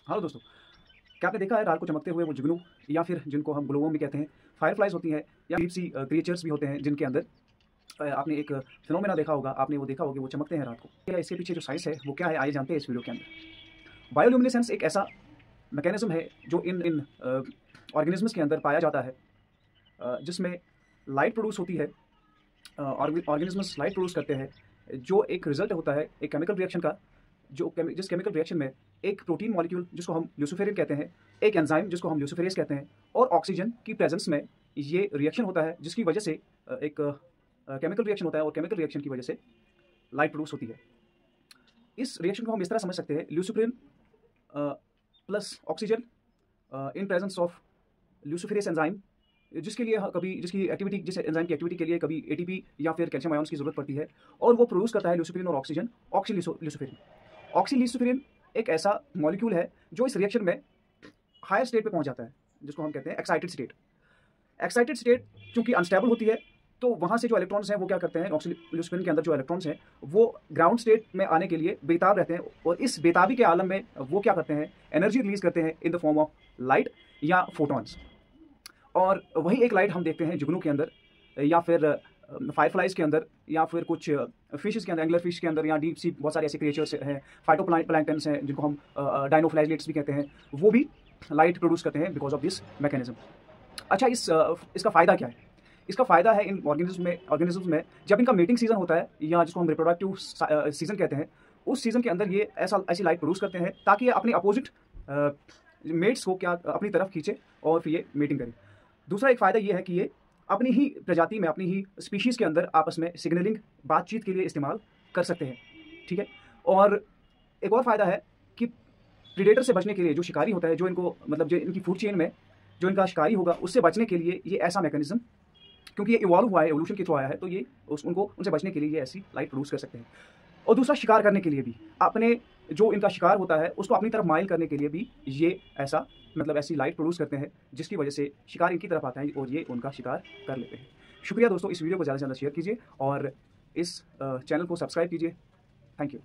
Hello दोस्तों, क्या आपने देखा है रात को चमकते हुए वो जुगनू या फिर जिनको हम ग्लोवम भी कहते हैं, फायरफ्लाइज होती हैं या डीप सी क्रिएचर्स भी होते हैं जिनके अंदर आपने एक फिनोमेना देखा होगा, आपने वो देखा होगा कि वो चमकते हैं रात को। या इसके पीछे जो साइंस है वो क्या है, आइए जानते हैं इस वीडियो के अंदर। बायोल्यूमिनेसेंस एक ऐसा मैकेनिज्म है जो इन इन ऑर्गेनिजम्स के अंदर पाया जाता है, जिसमें लाइट प्रोड्यूस होती है। ऑर्गेनिजम्स लाइट प्रोड्यूस करते हैं जो एक रिजल्ट होता है एक केमिकल रिएक्शन का, जिस केमिकल रिएक्शन में एक प्रोटीन मॉलिक्यूल जिसको हम ल्यूसिफेरिन कहते हैं, एक एंजाइम जिसको हम ल्यूसिफेरेज कहते हैं, और ऑक्सीजन की प्रेजेंस में ये रिएक्शन होता है, जिसकी वजह से एक केमिकल रिएक्शन होता है और केमिकल रिएक्शन की वजह से लाइट प्रोड्यूस होती है। इस रिएक्शन को हम इस तरह समझ सकते हैं, luciferin plus oxygen in presence of luciferase enzyme, जिसके लिए जिस एंजाइम की एक्टिविटी के लिए कभी एटीपी या फिर कैल्शियम आयन्स की जरूरत पड़ती है, और वो प्रोड्यूस करता है ल्यूसिफेरिन और ऑक्सीजन, ऑक्सील्यूसिफेरिन। ऑक्सील्यूसिफेरिन एक ऐसा मॉलिक्यूल है जो इस रिएक्शन में हायर स्टेट पे पहुंच जाता है, जिसको हम कहते हैं एक्साइटेड स्टेट। एक्साइटेड स्टेट चूंकि अनस्टेबल होती है, तो वहां से जो इलेक्ट्रॉन्स हैं वो क्या करते हैं, ऑक्सील्यूसिफेरिन के अंदर जो इलेक्ट्रॉन्स हैं वो ग्राउंड स्टेट में आने के लिए बेताब रहते हैं, और इस बेताबी के आलम में वो क्या करते हैं, एनर्जी रिलीज करते हैं in the form of light या फोटॉन्स। और वही एक लाइट हम देखते हैं जुगनू के अंदर, या फिर फायरफ्लाइज के अंदर, या फिर कुछ फिशेस के अंदर, एंगलर फिश के अंदर, या डीप सी बहुत सारे ऐसे क्रिएचर्स हैं, फाइटोप्लैंक्टन्स हैं जिनको हम डायनोफ्लाइलेट्स भी कहते हैं, वो भी लाइट प्रोड्यूस करते हैं बिकॉज ऑफ दिस मैकेनिज्म। अच्छा, इसका फ़ायदा क्या है? इसका फ़ायदा है इन ऑर्गेनिज्म्स में जब इनका मेटिंग सीजन होता है, या जिसको हम रिप्रोडक्टिव सीजन कहते हैं, उस सीजन के अंदर ये ऐसी लाइट प्रोड्यूस करते हैं ताकि ये अपने अपोजिट मेट्स को क्या अपनी तरफ खींचे और फिर ये मेटिंग करें। दूसरा एक फ़ायदा ये है कि ये अपनी ही प्रजाति में, अपनी ही स्पीशीज़ के अंदर आपस में सिग्नलिंग, बातचीत के लिए इस्तेमाल कर सकते हैं, ठीक है। और एक और फ़ायदा है कि प्रीडेटर से बचने के लिए जो शिकारी होता है, जो इनको मतलब जो इनकी फूड चेन में जो इनका शिकारी होगा, उससे बचने के लिए ये ऐसा मैकेनिज्म, क्योंकि ये इवॉल्व हुआ है, एवोल्यूशन के थ्रू आया है, तो ये उनसे बचने के लिए ये ऐसी लाइट प्रोड्यूस कर सकते हैं। और दूसरा, शिकार करने के लिए भी, अपने जो इनका शिकार होता है उसको अपनी तरफ माइल करने के लिए भी ये ऐसी लाइट प्रोड्यूस करते हैं, जिसकी वजह से शिकार इनकी तरफ आता है और ये उनका शिकार कर लेते हैं। शुक्रिया दोस्तों, इस वीडियो को ज़्यादा से ज़्यादा शेयर कीजिए और इस चैनल को सब्सक्राइब कीजिए। Thank you.